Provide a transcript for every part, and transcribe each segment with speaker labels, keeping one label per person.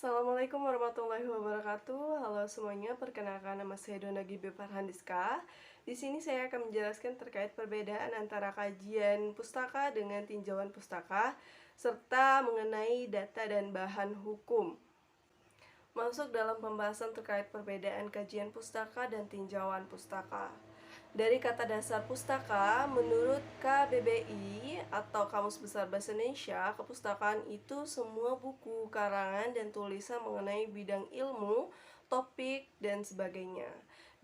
Speaker 1: Assalamualaikum warahmatullahi wabarakatuh. Halo semuanya, perkenalkan nama saya Dona Gibi Farhandiska. Di sini saya akan menjelaskan terkait perbedaan antara kajian pustaka dengan tinjauan pustaka serta mengenai data dan bahan hukum. Masuk dalam pembahasan terkait perbedaan kajian pustaka dan tinjauan pustaka. Dari kata dasar pustaka, menurut KBBI atau Kamus Besar Bahasa Indonesia, kepustakaan itu semua buku, karangan, dan tulisan mengenai bidang ilmu, topik, dan sebagainya.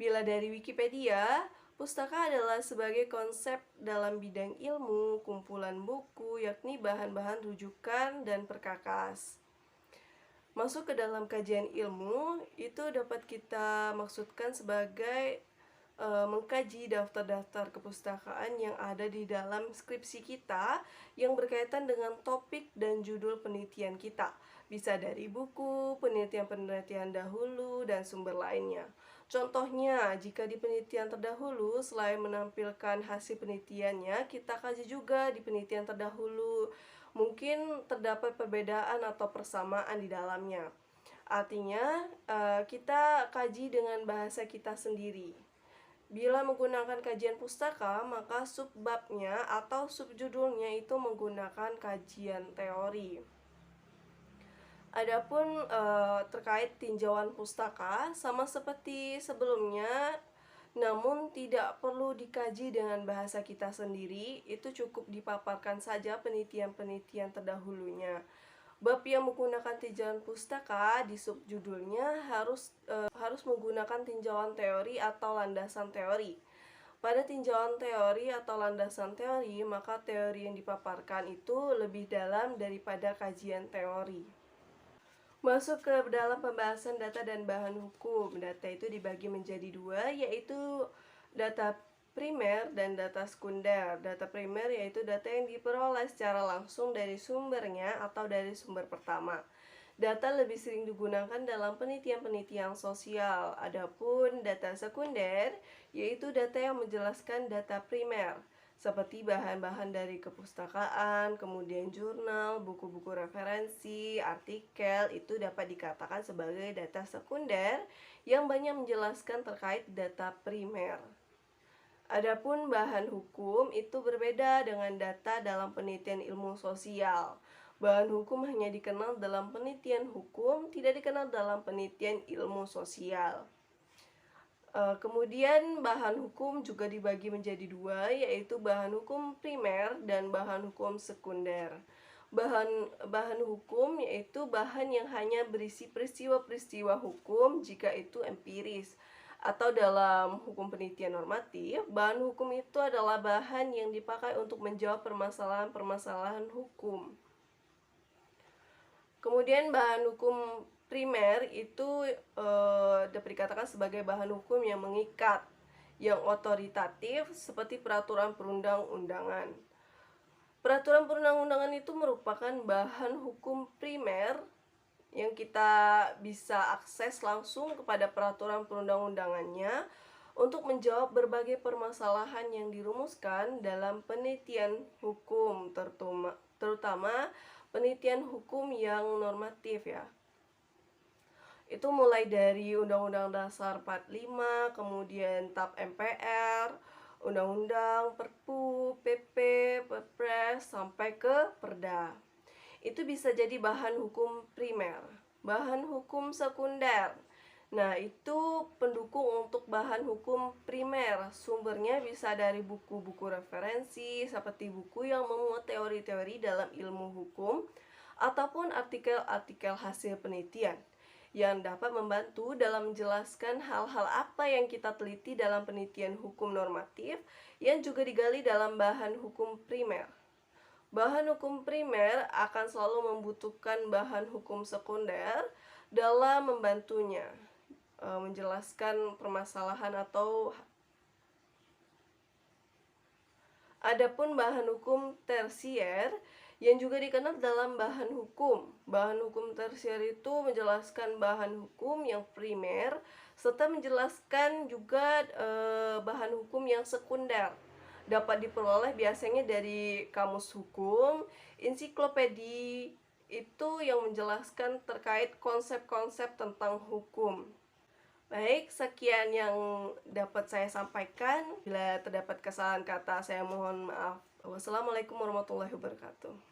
Speaker 1: Bila dari Wikipedia, pustaka adalah sebagai konsep dalam bidang ilmu, kumpulan buku, yakni bahan-bahan rujukan dan perkakas. Masuk ke dalam kajian ilmu, itu dapat kita maksudkan sebagai mengkaji daftar-daftar kepustakaan yang ada di dalam skripsi kita yang berkaitan dengan topik dan judul penelitian kita. Bisa dari buku, penelitian-penelitian dahulu, dan sumber lainnya. Contohnya, jika di penelitian terdahulu, selain menampilkan hasil penelitiannya, kita kaji juga di penelitian terdahulu. Mungkin terdapat perbedaan atau persamaan di dalamnya. Artinya, kita kaji dengan bahasa kita sendiri. Bila menggunakan kajian pustaka, maka subbabnya atau subjudulnya itu menggunakan kajian teori. Adapun terkait tinjauan pustaka, sama seperti sebelumnya, namun tidak perlu dikaji dengan bahasa kita sendiri, itu cukup dipaparkan saja penelitian-penelitian terdahulunya. Bab yang menggunakan tinjauan pustaka di subjudulnya harus menggunakan tinjauan teori atau landasan teori. Pada tinjauan teori atau landasan teori, maka teori yang dipaparkan itu lebih dalam daripada kajian teori. Masuk ke dalam pembahasan data dan bahan hukum. Data itu dibagi menjadi dua, yaitu data primer dan data sekunder. Data primer yaitu data yang diperoleh secara langsung dari sumbernya atau dari sumber pertama. Data lebih sering digunakan dalam penelitian-penelitian sosial. Adapun data sekunder yaitu data yang menjelaskan data primer, seperti bahan-bahan dari kepustakaan, kemudian jurnal, buku-buku referensi, artikel, itu dapat dikatakan sebagai data sekunder yang banyak menjelaskan terkait data primer. Adapun bahan hukum itu berbeda dengan data dalam penelitian ilmu sosial. Bahan hukum hanya dikenal dalam penelitian hukum, tidak dikenal dalam penelitian ilmu sosial. Kemudian bahan hukum juga dibagi menjadi dua, yaitu bahan hukum primer dan bahan hukum sekunder. Bahan hukum yaitu bahan yang hanya berisi peristiwa-peristiwa hukum jika itu empiris. Atau dalam hukum penelitian normatif, bahan hukum itu adalah bahan yang dipakai untuk menjawab permasalahan-permasalahan hukum. Kemudian bahan hukum primer itu dapat dikatakan sebagai bahan hukum yang mengikat, yang otoritatif, seperti peraturan perundang-undangan. Peraturan perundang-undangan itu merupakan bahan hukum primer yang kita bisa akses langsung kepada peraturan perundang-undangannya untuk menjawab berbagai permasalahan yang dirumuskan dalam penelitian hukum, terutama penelitian hukum yang normatif ya. Itu mulai dari Undang-Undang Dasar 45, kemudian TAP MPR, Undang-Undang, Perpu, PP, Perpres, sampai ke Perda. Itu bisa jadi bahan hukum primer. Bahan hukum sekunder, nah itu pendukung untuk bahan hukum primer. Sumbernya bisa dari buku-buku referensi, seperti buku yang memuat teori-teori dalam ilmu hukum, ataupun artikel-artikel hasil penelitian yang dapat membantu dalam menjelaskan hal-hal apa yang kita teliti dalam penelitian hukum normatif yang juga digali dalam bahan hukum primer. Bahan hukum primer akan selalu membutuhkan bahan hukum sekunder dalam membantunya menjelaskan permasalahan atau adapun bahan hukum tersier yang juga dikenal dalam bahan hukum. Bahan hukum tersier itu menjelaskan bahan hukum yang primer serta menjelaskan juga bahan hukum yang sekunder. Dapat diperoleh biasanya dari kamus hukum, ensiklopedi itu yang menjelaskan terkait konsep-konsep tentang hukum. Baik, sekian yang dapat saya sampaikan. Bila terdapat kesalahan kata, saya mohon maaf. Wassalamualaikum warahmatullahi wabarakatuh.